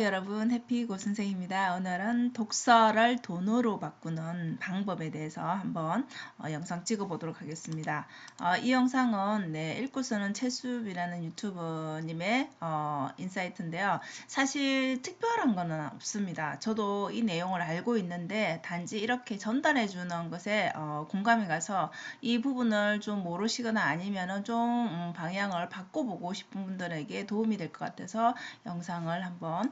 여러분, 해피고 선생입니다. 오늘은 독서를 돈으로 바꾸는 방법에 대해서 한번 영상 찍어보도록 하겠습니다. 이 영상은 읽고 쓰는 채숲이라는 유튜버님의 인사이트인데요. 사실 특별한 거는 없습니다. 저도 이 내용을 알고 있는데 단지 이렇게 전달해 주는 것에 공감이 가서 이 부분을 좀 모르시거나 아니면은 좀 방향을 바꿔보고 싶은 분들에게 도움이 될 것 같아서 영상을 한번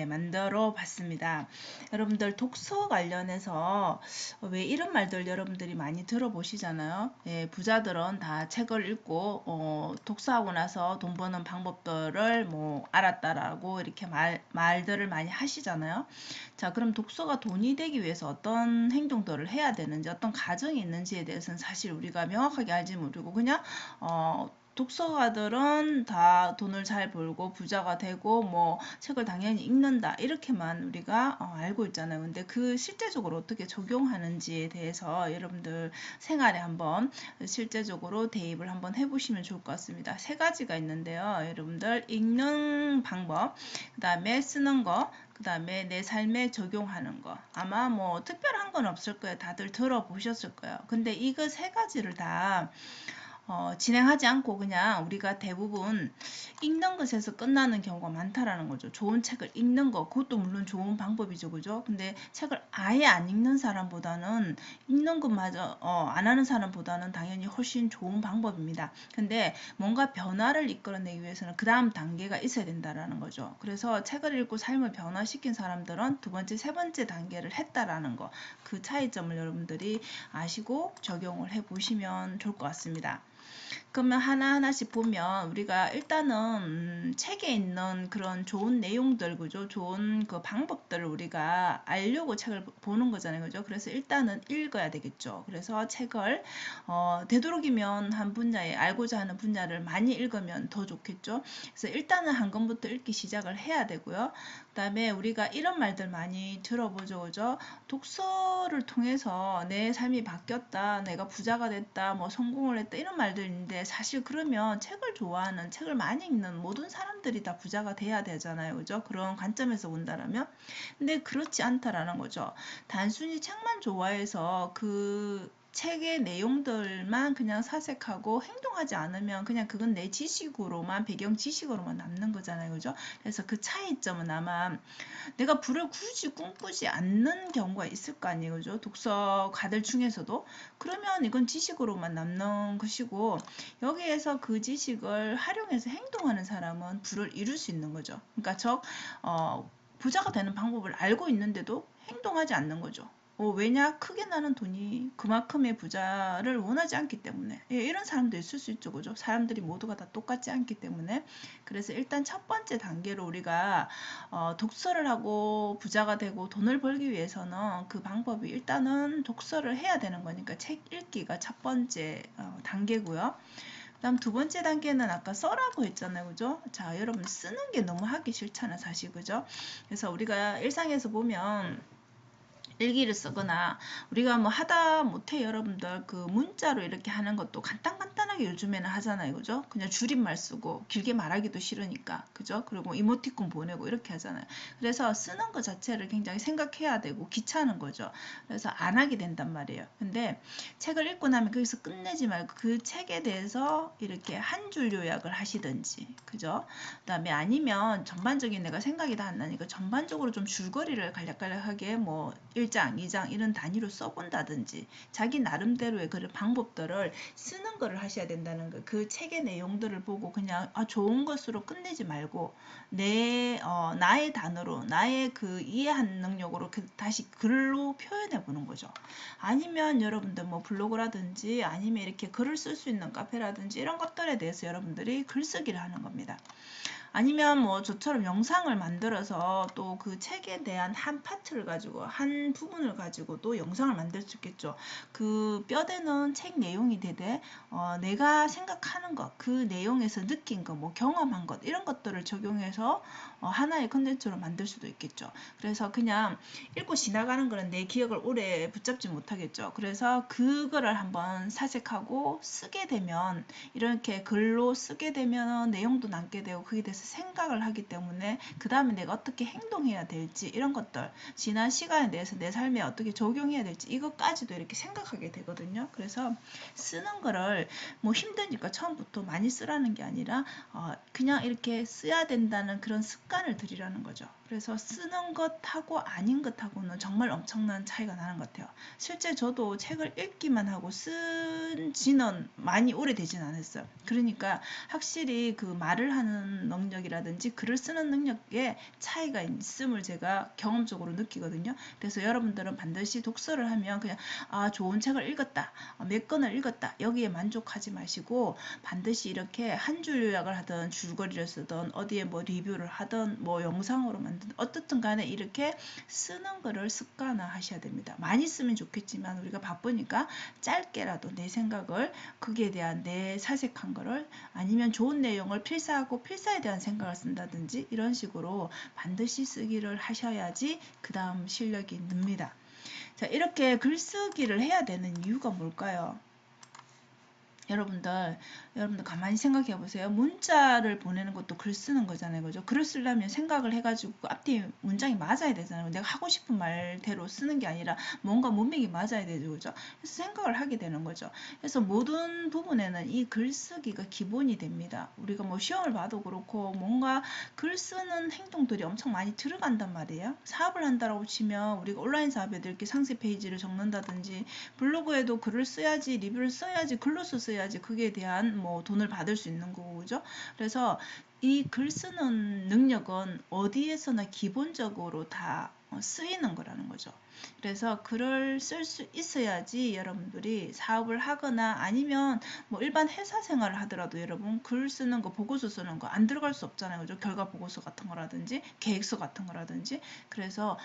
만들어 봤습니다. 여러분들 독서 관련해서 왜 이런 말들 여러분들이 많이 들어보시잖아요. 부자들은 다 책을 읽고 독서하고 나서 돈 버는 방법들을 뭐 알았다라고 이렇게 말들을 많이 하시잖아요. 자, 그럼 독서가 돈이 되기 위해서 어떤 행동들을 해야 되는지, 어떤 과정이 있는지에 대해서는 사실 우리가 명확하게 알지 못하고 그냥 독서가들은 다 돈을 잘 벌고 부자가 되고 뭐 책을 당연히 읽는다 이렇게만 우리가 알고 있잖아요. 근데 그 실제적으로 어떻게 적용하는지에 대해서 여러분들 생활에 한번 실제적으로 대입을 한번 해보시면 좋을 것 같습니다. 세 가지가 있는데요. 여러분들 읽는 방법, 그 다음에 쓰는 거, 그 다음에 내 삶에 적용하는 거. 아마 뭐 특별한 건 없을 거예요. 다들 들어보셨을 거예요. 근데 이거 세 가지를 다 진행하지 않고 그냥 우리가 대부분 읽는 것에서 끝나는 경우가 많다라는 거죠. 좋은 책을 읽는 거, 그것도 물론 좋은 방법이죠. 그죠? 근데 책을 아예 안 읽는 사람보다는 읽는 것마저 안 하는 사람보다는 당연히 훨씬 좋은 방법입니다. 근데 뭔가 변화를 이끌어내기 위해서는 그 다음 단계가 있어야 된다라는 거죠. 그래서 책을 읽고 삶을 변화시킨 사람들은 두 번째, 세 번째 단계를 했다라는 거. 그 차이점을 여러분들이 아시고 적용을 해보시면 좋을 것 같습니다. 그러면 하나하나씩 보면 우리가 일단은 책에 있는 그런 좋은 내용들, 그죠? 좋은 그 방법들을 우리가 알려고 책을 보는 거잖아요. 그죠? 그래서 일단은 읽어야 되겠죠. 그래서 책을 되도록이면 한 분야에 알고자 하는 분야를 많이 읽으면 더 좋겠죠. 그래서 일단은 한 권부터 읽기 시작을 해야 되고요. 그 다음에 우리가 이런 말들 많이 들어보죠. 그죠? 독서를 통해서 내 삶이 바뀌었다, 내가 부자가 됐다, 뭐 성공을 했다 이런 말들인데 사실 그러면 책을 좋아하는, 책을 많이 읽는 모든 사람들이 다 부자가 돼야 되잖아요. 그죠? 그런 관점에서 본다라면. 근데 그렇지 않다라는 거죠. 단순히 책만 좋아해서 그 책의 내용들만 그냥 사색하고 행동하지 않으면 그냥 그건 내 지식으로만, 배경 지식으로만 남는 거잖아요. 그죠? 그래서 그 차이점은 아마 내가 불을 굳이 꿈꾸지 않는 경우가 있을 거 아니에요. 그죠? 독서가들 중에서도. 그러면 이건 지식으로만 남는 것이고 여기에서 그 지식을 활용해서 행동하는 사람은 불을 이룰 수 있는 거죠. 그러니까 부자가 되는 방법을 알고 있는데도 행동하지 않는 거죠. 왜냐? 크게 나는 돈이 그만큼의 부자를 원하지 않기 때문에. 이런 사람도 있을 수 있죠. 그죠? 사람들이 모두가 다 똑같지 않기 때문에. 그래서 일단 첫 번째 단계로 우리가 독서를 하고 부자가 되고 돈을 벌기 위해서는 그 방법이 일단은 독서를 해야 되는 거니까 책 읽기가 첫 번째 단계고요. 그다음 두 번째 단계는 아까 써라고 했잖아요. 그죠? 자, 여러분 쓰는 게 너무 하기 싫잖아, 사실. 그죠? 그래서 우리가 일상에서 보면 일기를 쓰거나 우리가 뭐 하다 못해 여러분들 그 문자로 이렇게 하는 것도 간단하게 요즘에는 하잖아요. 그죠? 그냥 줄임말 쓰고 길게 말하기도 싫으니까. 그죠? 그리고 이모티콘 보내고 이렇게 하잖아요. 그래서 쓰는 것 자체를 굉장히 생각해야 되고 귀찮은 거죠. 그래서 안 하게 된단 말이에요. 근데 책을 읽고 나면 거기서 끝내지 말고 그 책에 대해서 이렇게 한 줄 요약을 하시든지. 그죠? 그다음에 아니면 전반적인 내가 생각이 다 안 나니까 전반적으로 좀 줄거리를 간략간략하게 뭐 1장, 2장 이런 단위로 써본다든지 자기 나름대로의 그런 방법들을 쓰는 거를 하셔야 된다는 거. 그 책의 내용들을 보고 그냥 좋은 것으로 끝내지 말고 나의 단어로 나의 그 이해하는 능력으로 다시 글로 표현해 보는 거죠. 아니면 여러분들 뭐 블로그라든지 아니면 이렇게 글을 쓸 수 있는 카페라든지 이런 것들에 대해서 여러분들이 글쓰기를 하는 겁니다. 아니면 뭐 저처럼 영상을 만들어서 또 그 책에 대한 한 파트를 가지고 한 부분을 가지고 또 영상을 만들 수 있겠죠. 그 뼈대는 책 내용이 되되 내가 생각하는 것, 그 내용에서 느낀 것, 뭐 경험한 것 이런 것들을 적용해서 하나의 컨텐츠로 만들 수도 있겠죠. 그래서 그냥 읽고 지나가는 거는 내 기억을 오래 붙잡지 못하겠죠. 그래서 그거를 한번 사색하고 쓰게 되면 이렇게 글로 쓰게 되면 내용도 남게 되고 그게 돼서 대해서 생각을 하기 때문에 그 다음에 내가 어떻게 행동해야 될지 이런 것들, 지난 시간에 대해서 내 삶에 어떻게 적용해야 될지 이것까지도 이렇게 생각하게 되거든요. 그래서 쓰는 거를 뭐 힘드니까 처음부터 많이 쓰라는 게 아니라 그냥 이렇게 써야 된다는 그런 습관을 들이라는 거죠. 그래서 쓰는 것하고 아닌 것하고는 정말 엄청난 차이가 나는 것 같아요. 실제 저도 책을 읽기만 하고 쓴 지는 많이 오래되진 않았어요. 그러니까 확실히 그 말을 하는 능력이라든지 글을 쓰는 능력에 차이가 있음을 제가 경험적으로 느끼거든요. 그래서 여러분들은 반드시 독서를 하면 그냥 좋은 책을 읽었다, 몇 권을 읽었다 여기에 만족하지 마시고 반드시 이렇게 한 줄 요약을 하든 줄거리를 쓰든 어디에 뭐 리뷰를 하든 뭐 영상으로 만든 어떻든 간에 이렇게 쓰는 거를 습관화 하셔야 됩니다. 많이 쓰면 좋겠지만 우리가 바쁘니까 짧게라도 내 생각을 거기에 대한 내 사색한 거를 아니면 좋은 내용을 필사하고 필사에 대한 생각을 쓴다든지 이런 식으로 반드시 쓰기를 하셔야지 그 다음 실력이 늡니다. 자, 이렇게 글쓰기를 해야 되는 이유가 뭘까요? 여러분들 가만히 생각해 보세요. 문자를 보내는 것도 글 쓰는 거잖아요. 그죠? 글을 쓰려면 생각을 해가지고 앞뒤 문장이 맞아야 되잖아요. 내가 하고 싶은 말대로 쓰는 게 아니라 뭔가 문맥이 맞아야 되죠. 그죠? 그래서 생각을 하게 되는 거죠. 그래서 모든 부분에는 이 글쓰기가 기본이 됩니다. 우리가 뭐 시험을 봐도 그렇고 뭔가 글 쓰는 행동들이 엄청 많이 들어간단 말이에요. 사업을 한다라고 치면 우리가 온라인 사업에도 이렇게 상세 페이지를 적는다든지 블로그에도 글을 써야지, 리뷰를 써야지, 글로써 써야지 그게 대한 뭐 돈을 받을 수 있는 거고, 그죠? 그래서 이 글 쓰는 능력은 어디에서나 기본적으로 다 쓰이는 거라는 거죠. 그래서 글을 쓸 수 있어야지 여러분들이 사업을 하거나 아니면 뭐 일반 회사 생활을 하더라도 여러분 글 쓰는 거, 보고서 쓰는 거 안 들어갈 수 없잖아요. 그죠? 결과 보고서 같은 거라든지 계획서 같은 거라든지. 그래서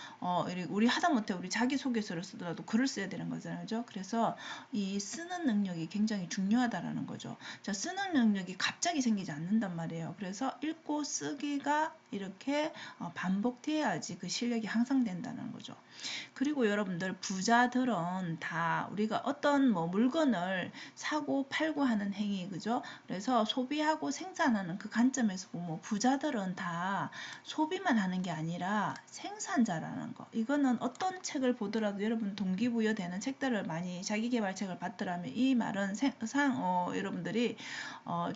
우리 하다못해 우리 자기소개서를 쓰더라도 글을 써야 되는 거잖아요. 그죠? 그래서 이 쓰는 능력이 굉장히 중요하다라는 거죠. 자, 쓰는 능력이 갑자기 생기지 않는단 말이에요. 그래서 읽고 쓰기가 이렇게 반복돼야지 그 실력이 향상된다는 거죠. 그리고 여러분들 부자들은 다 우리가 어떤 뭐 물건을 사고 팔고 하는 행위, 그죠? 그래서 소비하고 생산하는 그 관점에서 보면 부자들은 다 소비만 하는 게 아니라 생산자라는 거. 이거는 어떤 책을 보더라도 여러분 동기부여되는 책들을 많이 자기계발책을 봤더라면 이 말은 여러분들이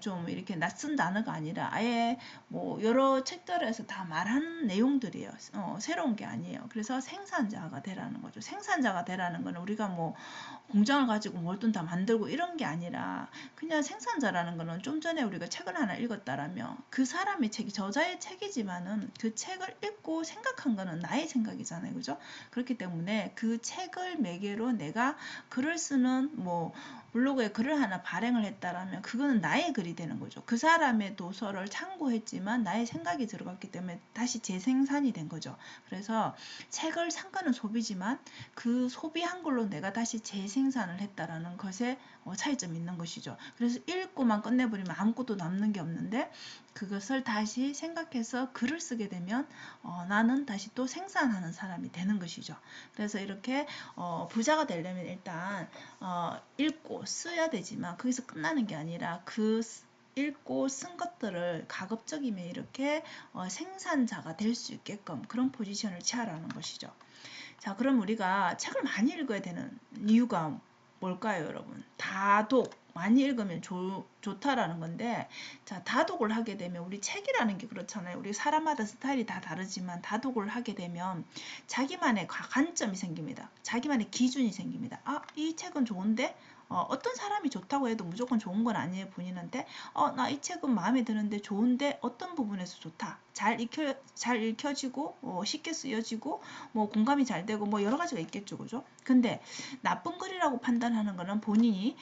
좀 이렇게 낯선 단어가 아니라 아예 뭐 여러 책들에서 다 말하는 내용들이에요. 새로운 게 아니에요. 그래서 생산자가 되라는 거죠. 생산자가 되라는 거는 우리가 뭐 공장을 가지고 뭘든 다 만들고 이런 게 아니라 그냥 생산자라는 거는 좀 전에 우리가 책을 하나 읽었다라면 그 사람의 책이 저자의 책이지만은 그 책을 읽고 생각한 거는 나의 생각이잖아요. 그죠? 그렇기 때문에 그 책을 매개로 내가 글을 쓰는 뭐 블로그에 글을 하나 발행을 했다라면 그거는 나의 글이 되는 거죠. 그 사람의 도서를 참고했지만 나의 생각이 들어갔기 때문에 다시 재생산이 된 거죠. 그래서 책을 산 거는 소비지만 그 소비한 걸로 내가 다시 재생산을 했다라는 것에 차이점이 있는 것이죠. 그래서 읽고만 끝내버리면 아무것도 남는 게 없는데 그것을 다시 생각해서 글을 쓰게 되면 나는 다시 또 생산하는 사람이 되는 것이죠. 그래서 이렇게 부자가 되려면 일단 읽고 써야 되지만 거기서 끝나는 게 아니라 그 읽고 쓴 것들을 가급적이면 이렇게 생산자가 될 수 있게끔 그런 포지션을 취하라는 것이죠. 자, 그럼 우리가 책을 많이 읽어야 되는 이유가 뭘까요, 여러분? 다독 많이 읽으면 좋다라는 건데, 자, 다독을 하게 되면 우리 책이라는 게 그렇잖아요. 우리 사람마다 스타일이 다 다르지만 다독을 하게 되면 자기만의 관점이 생깁니다. 자기만의 기준이 생깁니다. 이 책은 좋은데 어떤 사람이 좋다고 해도 무조건 좋은 건 아니에요, 본인한테. 나 이 책은 마음에 드는데 좋은데 어떤 부분에서 좋다. 잘 읽혀지고 쉽게 쓰여지고 뭐 공감이 잘 되고 뭐 여러 가지가 있겠죠, 그죠? 근데 나쁜 글이라고 판단하는 거는 본인이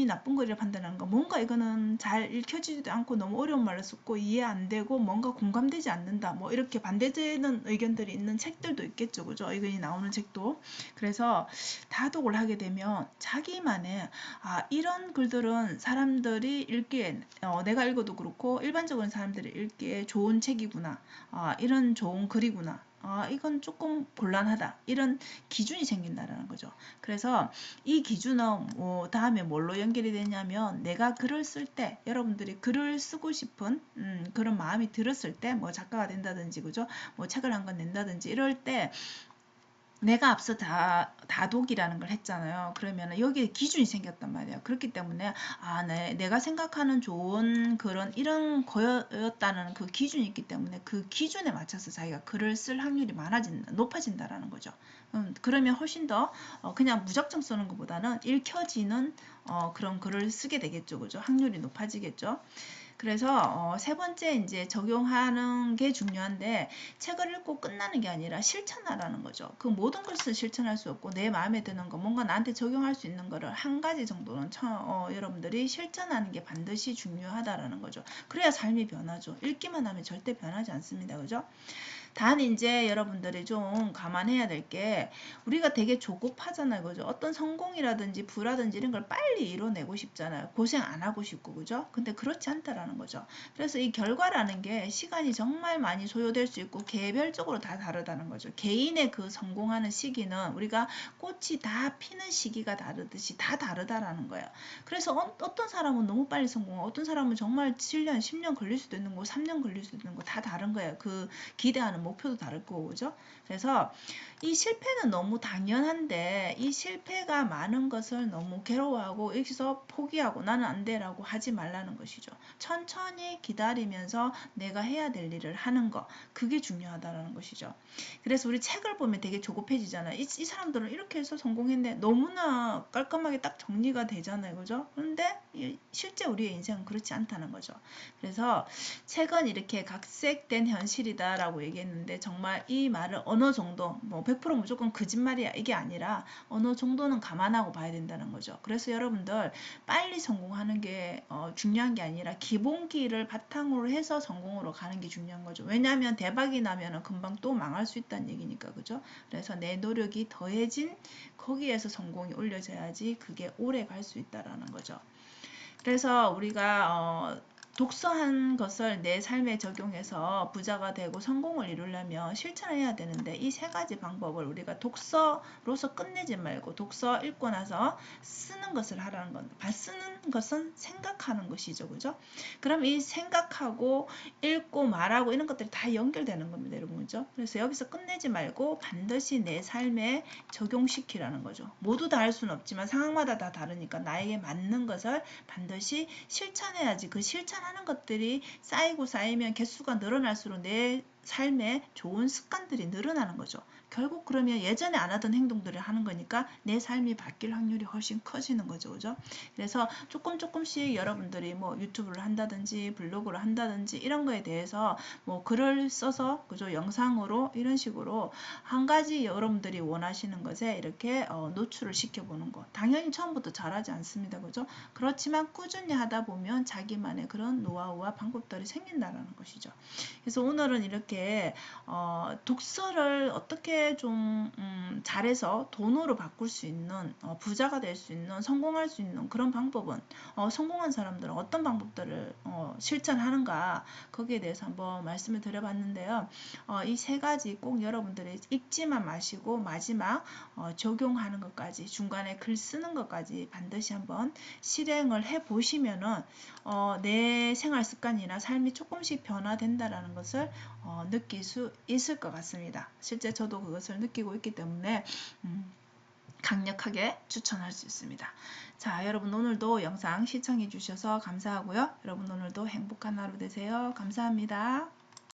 나쁜 글이라고 판단하는 거 뭔가 이거는 잘 읽혀지지도 않고 너무 어려운 말을 썼고 이해 안 되고 뭔가 공감되지 않는다. 뭐 이렇게 반대되는 의견들이 있는 책들도 있겠죠, 그죠? 의견이 나오는 책도. 그래서 다독을 하게 되면 자기만의 이런 글들은 사람들이 읽기에 내가 읽어도 그렇고 일반적으로 사람들이 읽기에 좋은 책이구나. 이런 좋은 글이구나. 이건 조금 곤란하다. 이런 기준이 생긴다라는 거죠. 그래서 이 기준은 뭐 다음에 뭘로 연결이 되냐면 내가 글을 쓸 때 여러분들이 글을 쓰고 싶은 그런 마음이 들었을 때 뭐 작가가 된다든지 그죠? 뭐 책을 한 권 낸다든지 이럴 때 내가 앞서 다독이라는 걸 했잖아요. 그러면 여기에 기준이 생겼단 말이에요. 그렇기 때문에 내가 생각하는 좋은 그런 이런 거였다는 그 기준이 있기 때문에 그 기준에 맞춰서 자기가 글을 쓸 확률이 높아진다라는 거죠. 그러면 훨씬 더 그냥 무작정 쓰는 것보다는 읽혀지는 그런 글을 쓰게 되겠죠. 그죠? 확률이 높아지겠죠. 그래서 세 번째 이제 적용하는 게 중요한데 책을 읽고 끝나는 게 아니라 실천하라는 거죠. 그 모든 것을 실천할 수 없고 내 마음에 드는 거 뭔가 나한테 적용할 수 있는 거를 한 가지 정도는 여러분들이 실천하는 게 반드시 중요하다라는 거죠. 그래야 삶이 변하죠. 읽기만 하면 절대 변하지 않습니다. 그죠? 단 이제 여러분들이 좀 감안해야 될 게 우리가 되게 조급하잖아요. 그죠? 어떤 성공이라든지 부라든지 이런 걸 빨리 이뤄내고 싶잖아요. 고생 안 하고 싶고 그죠? 근데 그렇지 않다라는 거죠. 그래서 이 결과라는 게 시간이 정말 많이 소요될 수 있고 개별적으로 다 다르다는 거죠. 개인의 그 성공하는 시기는 우리가 꽃이 다 피는 시기가 다르듯이 다 다르다라는 거예요. 그래서 어떤 사람은 너무 빨리 성공하고 어떤 사람은 정말 7년, 10년 걸릴 수도 있는 거, 3년 걸릴 수도 있는 거 다 다른 거예요. 그 기대하는 목표도 다를 거고 그죠? 그래서 이 실패는 너무 당연한데 이 실패가 많은 것을 너무 괴로워하고 여기서 포기하고 나는 안 돼라고 하지 말라는 것이죠. 천천히 기다리면서 내가 해야 될 일을 하는 거 그게 중요하다는 것이죠. 그래서 우리 책을 보면 되게 조급해지잖아요. 이 사람들은 이렇게 해서 성공했네. 너무나 깔끔하게 딱 정리가 되잖아요. 그죠? 그런데 실제 우리의 인생은 그렇지 않다는 거죠. 그래서 책은 이렇게 각색된 현실이다라고 얘기했는데 정말 이 말을 어느 정도 뭐 100% 무조건 거짓말이야 이게 아니라 어느 정도는 감안하고 봐야 된다는 거죠. 그래서 여러분들 빨리 성공하는 게 중요한 게 아니라 기본기를 바탕으로 해서 성공으로 가는 게 중요한 거죠. 왜냐하면 대박이 나면은 금방 또 망할 수 있다는 얘기니까 그죠? 그래서 내 노력이 더해진 거기에서 성공이 올려져야지 그게 오래 갈 수 있다라는 거죠. 그래서 우리가 독서한 것을 내 삶에 적용해서 부자가 되고 성공을 이루려면 실천해야 되는데 이 세 가지 방법을 우리가 독서로서 끝내지 말고 독서 읽고 나서 쓰는 것을 하라는 건데 쓰는 것은 생각하는 것이죠. 그죠? 그럼 이 생각하고 읽고 말하고 이런 것들이 다 연결되는 겁니다. 여러분. 그죠? 그래서 여기서 끝내지 말고 반드시 내 삶에 적용시키라는 거죠. 모두 다 할 수는 없지만 상황마다 다 다르니까 나에게 맞는 것을 반드시 실천해야지. 그 실천하는 것들이 쌓이고 쌓이면 개수가 늘어날수록 내 삶에 좋은 습관들이 늘어나는 거죠. 결국 그러면 예전에 안 하던 행동들을 하는 거니까 내 삶이 바뀔 확률이 훨씬 커지는 거죠. 그죠? 그래서 조금씩 여러분들이 뭐 유튜브를 한다든지 블로그를 한다든지 이런 거에 대해서 뭐 글을 써서 그죠? 영상으로 이런 식으로 한 가지 여러분들이 원하시는 것에 이렇게 노출을 시켜보는 거. 당연히 처음부터 잘하지 않습니다. 그죠? 그렇지만 꾸준히 하다 보면 자기만의 그런 노하우와 방법들이 생긴다는 것이죠. 그래서 오늘은 이렇게 독서를 어떻게 좀 잘해서 돈으로 바꿀 수 있는 부자가 될 수 있는 성공할 수 있는 그런 방법은 성공한 사람들은 어떤 방법들을 실천하는가 거기에 대해서 한번 말씀을 드려봤는데요. 이 세 가지 꼭 여러분들이 읽지만 마시고 마지막 적용하는 것까지 중간에 글 쓰는 것까지 반드시 한번 실행을 해 보시면은 내 생활 습관이나 삶이 조금씩 변화된다라는 것을 느낄 수 있을 것 같습니다. 실제 저도 그것을 느끼고 있기 때문에 강력하게 추천할 수 있습니다. 자, 여러분 오늘도 영상 시청해 주셔서 감사하고요. 여러분 오늘도 행복한 하루 되세요. 감사합니다.